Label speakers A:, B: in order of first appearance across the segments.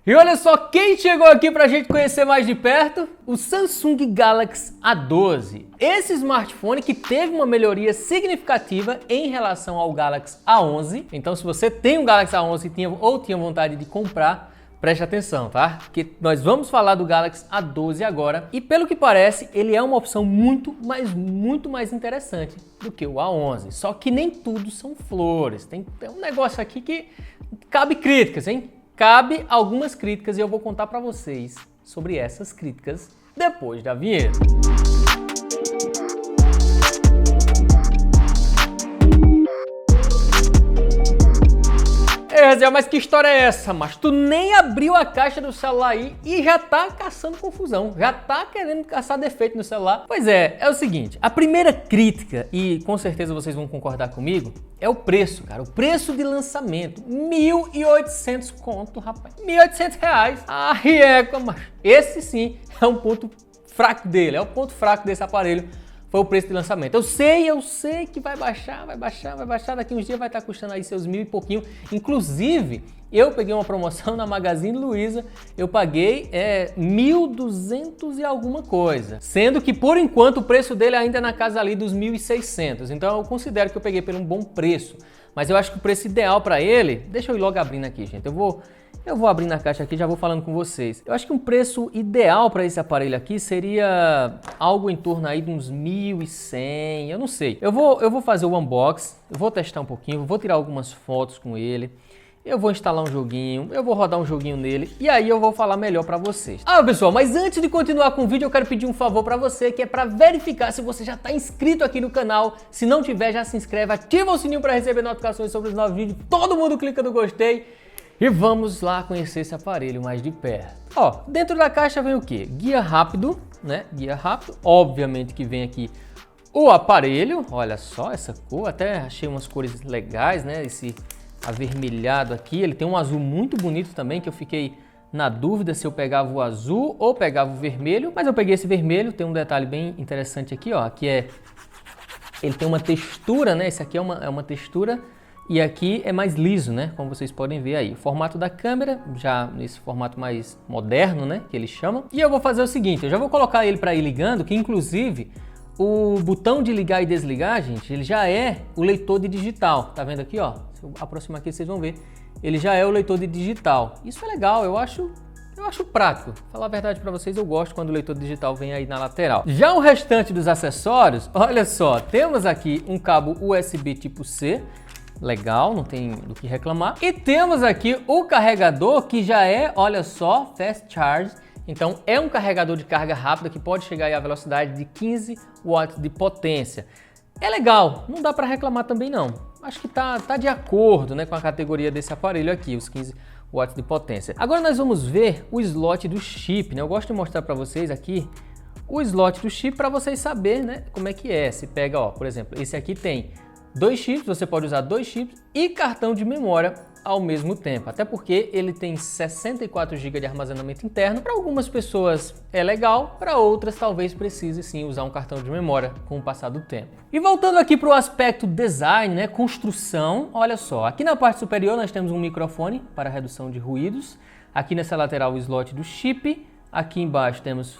A: E olha só quem chegou aqui pra gente conhecer mais de perto, o Samsung Galaxy A12. Esse smartphone que teve uma melhoria significativa em relação ao Galaxy A11. Então se você tem um Galaxy A11 ou tinha vontade de comprar, preste atenção, tá? Porque nós vamos falar do Galaxy A12 agora e pelo que parece, ele é uma opção muito mais interessante do que o A11. Só que nem tudo são flores. Tem um negócio aqui que cabe críticas, hein? Cabe algumas críticas e eu vou contar para vocês sobre essas críticas depois da vinheta. Mas que história é essa? Mas tu nem abriu a caixa do celular aí e já tá caçando confusão, já tá querendo caçar defeito no celular. Pois é o seguinte, a primeira crítica, e com certeza vocês vão concordar comigo, é o preço, cara, o preço de lançamento, 1.800 conto, rapaz, 1.800 reais. Mas esse sim é um ponto fraco dele, é o ponto fraco desse aparelho. Foi o preço de lançamento. Eu sei que vai baixar, daqui uns dias vai estar custando aí seus 1.000 e pouquinho. Inclusive, eu peguei uma promoção na Magazine Luiza, eu paguei 1.200 e alguma coisa. Sendo que, por enquanto, o preço dele ainda é na casa ali dos 1.600. Então, eu considero que eu peguei por um bom preço. Mas eu acho que o preço ideal para ele... Deixa eu ir logo abrindo aqui, gente. Eu vou abrir na caixa aqui e já vou falando com vocês. Eu acho que um preço ideal para esse aparelho aqui seria algo em torno aí de uns 1.100, eu não sei. Eu vou fazer o unboxing, eu vou testar um pouquinho, vou tirar algumas fotos com ele. Eu vou instalar um joguinho, eu vou rodar um joguinho nele e aí eu vou falar melhor para vocês. Pessoal, mas antes de continuar com o vídeo, eu quero pedir um favor para você, que é para verificar se você já está inscrito aqui no canal. Se não tiver, já se inscreve, ativa o sininho para receber notificações sobre os novos vídeos. Todo mundo clica no gostei. E vamos lá conhecer esse aparelho mais de perto. Dentro da caixa vem o quê? Guia rápido, né? Guia rápido. Obviamente que vem aqui o aparelho. Olha só essa cor, até achei umas cores legais, né? Esse avermelhado aqui. Ele tem um azul muito bonito também, que eu fiquei na dúvida se eu pegava o azul ou pegava o vermelho. Mas eu peguei esse vermelho. Tem um detalhe bem interessante aqui, ó. Aqui ele tem uma textura, né? Esse aqui é uma textura. E aqui é mais liso, né? Como vocês podem ver aí. O formato da câmera, já nesse formato mais moderno, né? Que eles chamam. E eu vou fazer o seguinte, eu já vou colocar ele para ir ligando, que inclusive o botão de ligar e desligar, gente, ele já é o leitor de digital. Tá vendo aqui, ó? Se eu aproximar aqui, vocês vão ver. Ele já é o leitor de digital. Isso é legal, eu acho prático. Falar a verdade para vocês, eu gosto quando o leitor digital vem aí na lateral. Já o restante dos acessórios, olha só, temos aqui um cabo USB tipo C, legal, não tem do que reclamar. E temos aqui o carregador que já é, olha só, Fast Charge. Então é um carregador de carga rápida que pode chegar aí à velocidade de 15 watts de potência. É legal, não dá para reclamar também não. Acho que tá de acordo, né, com a categoria desse aparelho aqui, os 15 watts de potência. Agora nós vamos ver o slot do chip, né? Eu gosto de mostrar para vocês aqui o slot do chip para vocês saberem, né, como é que é. Se pega, ó, por exemplo, esse aqui tem 2 chips, você pode usar 2 chips e cartão de memória ao mesmo tempo. Até porque ele tem 64 GB de armazenamento interno. Para algumas pessoas é legal, para outras talvez precise sim usar um cartão de memória com o passar do tempo. E voltando aqui para o aspecto design, né, construção, olha só. Aqui na parte superior nós temos um microfone para redução de ruídos. Aqui nessa lateral o slot do chip. Aqui embaixo temos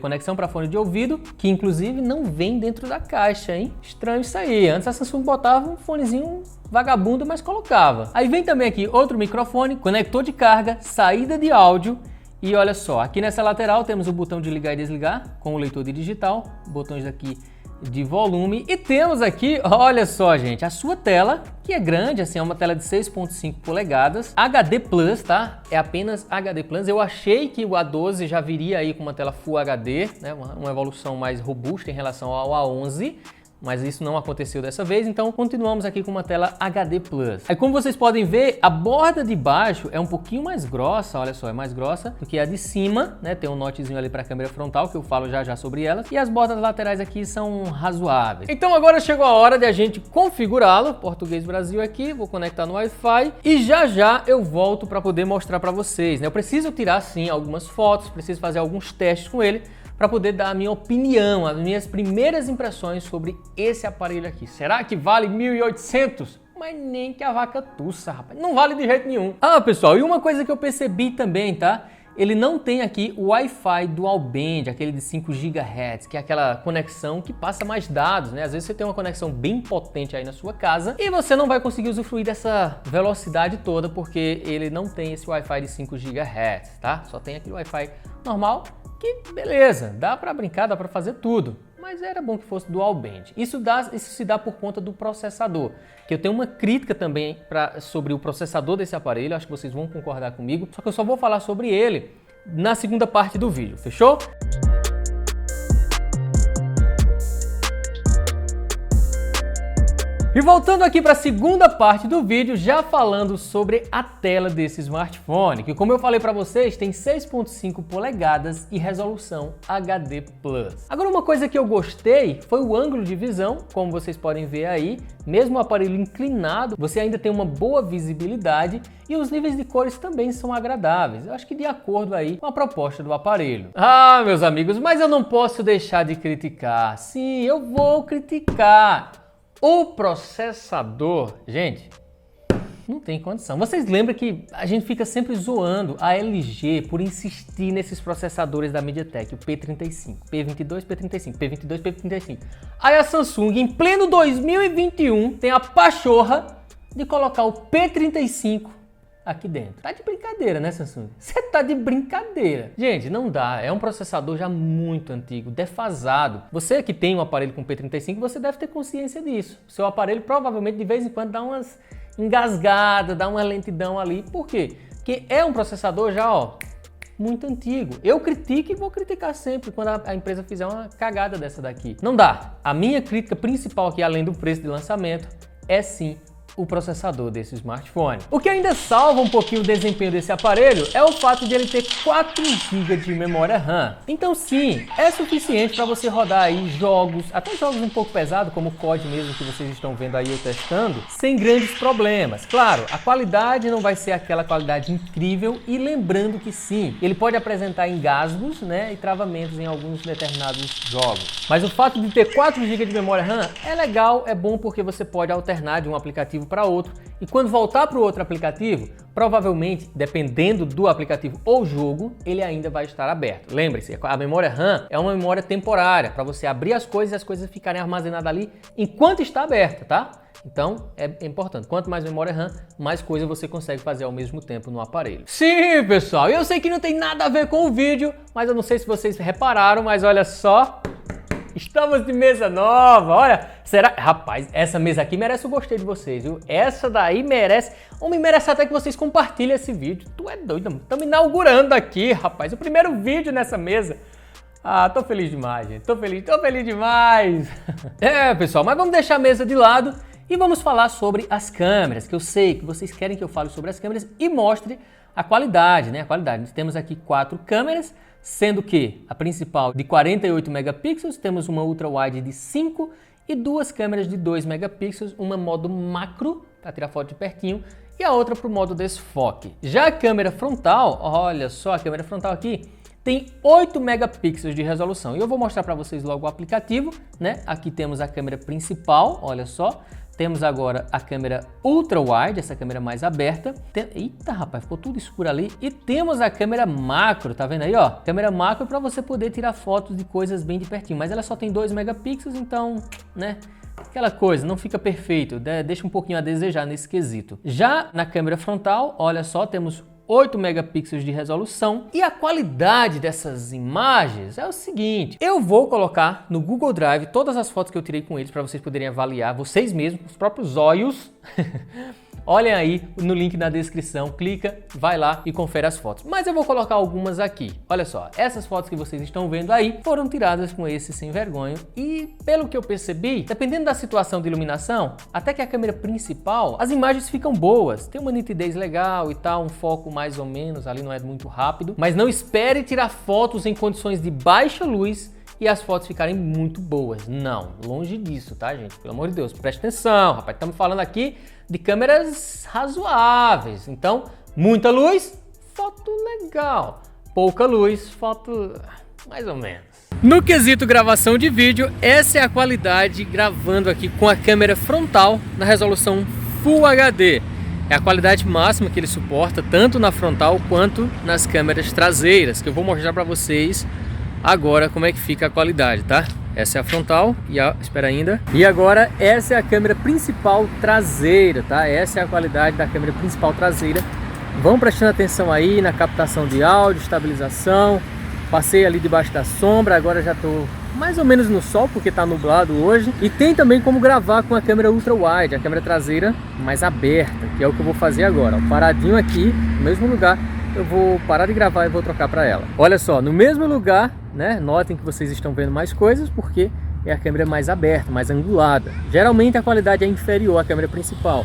A: conexão para fone de ouvido, que inclusive não vem dentro da caixa, hein? Estranho isso aí. Antes a Samsung botava um fonezinho vagabundo, mas colocava. Aí vem também aqui outro microfone, conector de carga, saída de áudio. E olha só, aqui nessa lateral temos o botão de ligar e desligar com o leitor de digital, botões aqui de volume. E temos aqui, olha só, gente, a sua tela, que é grande, assim, é uma tela de 6.5 polegadas, HD Plus, tá? É apenas HD Plus. Eu achei que o A12 já viria aí com uma tela Full HD, né? Uma evolução mais robusta em relação ao A11. Mas isso não aconteceu dessa vez, então continuamos aqui com uma tela HD Plus. Aí como vocês podem ver, a borda de baixo é um pouquinho mais grossa, olha só, é mais grossa do que a de cima, né? Tem um notezinho ali para a câmera frontal, que eu falo já sobre elas, e as bordas laterais aqui são razoáveis. Então agora chegou a hora de a gente configurá-lo, português Brasil aqui, vou conectar no Wi-Fi, e já eu volto para poder mostrar para vocês, né? Eu preciso tirar sim algumas fotos, preciso fazer alguns testes com ele, para poder dar a minha opinião, as minhas primeiras impressões sobre esse aparelho aqui. Será que vale 1.800? mas nem que a vaca tussa, rapaz. Não vale de jeito nenhum. Ah, pessoal, e uma coisa que eu percebi também, tá? Ele não tem aqui o Wi-Fi Dual Band, aquele de 5 GHz, que é aquela conexão que passa mais dados, né? Às vezes você tem uma conexão bem potente aí na sua casa e você não vai conseguir usufruir dessa velocidade toda porque ele não tem esse Wi-Fi de 5 GHz, tá? Só tem aquele Wi-Fi normal que, beleza, dá pra brincar, dá pra fazer tudo. Mas era bom que fosse Dual Band. Isso se dá por conta do processador, que eu tenho uma crítica também sobre o processador desse aparelho, acho que vocês vão concordar comigo, só que eu só vou falar sobre ele na segunda parte do vídeo, fechou? E voltando aqui para a segunda parte do vídeo, já falando sobre a tela desse smartphone, que como eu falei para vocês, tem 6.5 polegadas e resolução HD+. Agora uma coisa que eu gostei foi o ângulo de visão, como vocês podem ver aí, mesmo o aparelho inclinado, você ainda tem uma boa visibilidade e os níveis de cores também são agradáveis. Eu acho que de acordo aí com a proposta do aparelho. Ah, meus amigos, mas eu não posso deixar de criticar. Sim, eu vou criticar. O processador, gente, não tem condição. Vocês lembram que a gente fica sempre zoando a LG por insistir nesses processadores da MediaTek, o P35, P22, P35, P22, P35. Aí a Samsung, em pleno 2021, tem a pachorra de colocar o P35 aqui dentro. Tá de brincadeira, né, Samsung? Você tá de brincadeira. Gente, não dá. É um processador já muito antigo, defasado. Você que tem um aparelho com P35, você deve ter consciência disso. Seu aparelho provavelmente de vez em quando dá umas engasgadas, dá uma lentidão ali. Por quê? Porque é um processador já, ó, muito antigo. Eu critico e vou criticar sempre quando a empresa fizer uma cagada dessa daqui. Não dá. A minha crítica principal aqui, além do preço de lançamento, é sim o processador desse smartphone. O que ainda salva um pouquinho o desempenho desse aparelho é o fato de ele ter 4 GB de memória RAM. Então sim, é suficiente para você rodar aí jogos, até jogos um pouco pesados, como o COD mesmo que vocês estão vendo aí eu testando, sem grandes problemas. Claro, a qualidade não vai ser aquela qualidade incrível e lembrando que sim, ele pode apresentar engasgos, né, e travamentos em alguns determinados jogos. Mas o fato de ter 4 GB de memória RAM é legal, é bom porque você pode alternar de um aplicativo para outro e quando voltar para o outro aplicativo, provavelmente, dependendo do aplicativo ou jogo, ele ainda vai estar aberto. Lembre-se, a memória RAM é uma memória temporária para você abrir as coisas e as coisas ficarem armazenadas ali enquanto está aberta, tá? Então é importante, quanto mais memória RAM, mais coisa você consegue fazer ao mesmo tempo no aparelho. Sim, pessoal, eu sei que não tem nada a ver com o vídeo, mas eu não sei se vocês repararam, mas olha só. Estamos de mesa nova, olha, será? Rapaz, essa mesa aqui merece o gostei de vocês, viu? Essa daí merece, merece até que vocês compartilhem esse vídeo. Tu é doido, estamos inaugurando aqui, rapaz, o primeiro vídeo nessa mesa. Ah, tô feliz demais, gente, tô feliz demais. É, pessoal, mas vamos deixar a mesa de lado e vamos falar sobre as câmeras, que eu sei que vocês querem que eu fale sobre as câmeras e mostre a qualidade, né? A qualidade. Nós temos aqui 4 câmeras, sendo que a principal de 48 megapixels, temos uma ultra-wide de 5 e 2 câmeras de 2 megapixels, uma modo macro, para tirar foto de pertinho, e a outra para o modo desfoque. Já a câmera frontal, olha só, a câmera frontal aqui tem 8 megapixels de resolução. E eu vou mostrar para vocês logo o aplicativo, né? Aqui temos a câmera principal, olha só. Temos agora a câmera Ultra Wide, essa câmera mais aberta. Eita, rapaz, ficou tudo escuro ali. E temos a câmera macro, tá vendo aí, ó? Câmera macro para você poder tirar fotos de coisas bem de pertinho. Mas ela só tem 2 megapixels, então, né? Aquela coisa, não fica perfeito, deixa um pouquinho a desejar nesse quesito. Já na câmera frontal, olha só, temos 8 megapixels de resolução e a qualidade dessas imagens é o seguinte, eu vou colocar no Google Drive todas as fotos que eu tirei com eles para vocês poderem avaliar, vocês mesmos, com os próprios olhos. Olhem aí no link na descrição, clica, vai lá e confere as fotos. Mas eu vou colocar algumas aqui. Olha só, essas fotos que vocês estão vendo aí foram tiradas com esse sem vergonha e pelo que eu percebi, dependendo da situação de iluminação, até que a câmera principal, as imagens ficam boas, tem uma nitidez legal e tal, um foco mais ou menos, ali não é muito rápido, mas não espere tirar fotos em condições de baixa luz e as fotos ficarem muito boas. Não, longe disso, tá, gente? Pelo amor de Deus, preste atenção, rapaz, estamos falando aqui de câmeras razoáveis. Então, muita luz, foto legal. Pouca luz, foto mais ou menos. No quesito gravação de vídeo, essa é a qualidade gravando aqui com a câmera frontal na resolução Full HD. É a qualidade máxima que ele suporta, tanto na frontal quanto nas câmeras traseiras, que eu vou mostrar para vocês agora como é que fica a qualidade, tá? Essa é a frontal, espera ainda. E agora essa é a câmera principal traseira, tá? Essa é a qualidade da câmera principal traseira. Vão prestando atenção aí na captação de áudio, estabilização. Passei ali debaixo da sombra, agora já estou mais ou menos no sol, porque está nublado hoje. E tem também como gravar com a câmera ultra wide, a câmera traseira mais aberta, que é o que eu vou fazer agora. Ó, paradinho aqui, no mesmo lugar, eu vou parar de gravar e vou trocar para ela. Olha só, no mesmo lugar, né? Notem que vocês estão vendo mais coisas, porque é a câmera mais aberta, mais angulada. Geralmente a qualidade é inferior à câmera principal.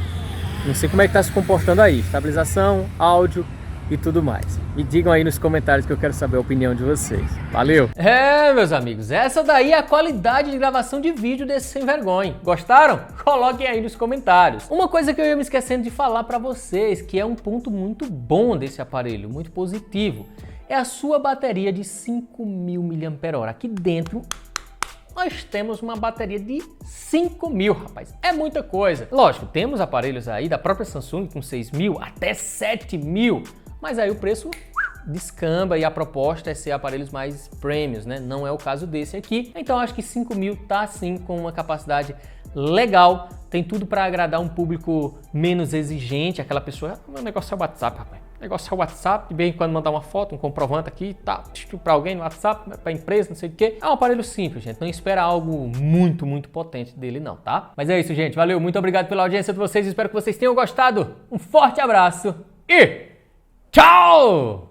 A: Não sei como é que está se comportando aí, estabilização, áudio e tudo mais. Me digam aí nos comentários que eu quero saber a opinião de vocês. Valeu! É, meus amigos, essa daí é a qualidade de gravação de vídeo desse sem vergonha. Gostaram? Coloquem aí nos comentários. Uma coisa que eu ia me esquecendo de falar para vocês, que é um ponto muito bom desse aparelho, muito positivo, é a sua bateria de 5.000 mAh. Aqui dentro nós temos uma bateria de 5.000, rapaz. É muita coisa. Lógico, temos aparelhos aí da própria Samsung com 6.000 até 7.000, mas aí o preço descamba e a proposta é ser aparelhos mais premiums, né? Não é o caso desse aqui. Então acho que 5.000 tá sim com uma capacidade legal. Tem tudo para agradar um público menos exigente, aquela pessoa, meu negócio é o WhatsApp, rapaz. O negócio é o WhatsApp, de vez em quando mandar uma foto, um comprovante aqui, tá, para alguém no WhatsApp, para empresa, não sei o quê. É um aparelho simples, gente. Não espera algo muito, muito potente dele não, tá? Mas é isso, gente. Valeu, muito obrigado pela audiência de vocês. Espero que vocês tenham gostado. Um forte abraço e tchau!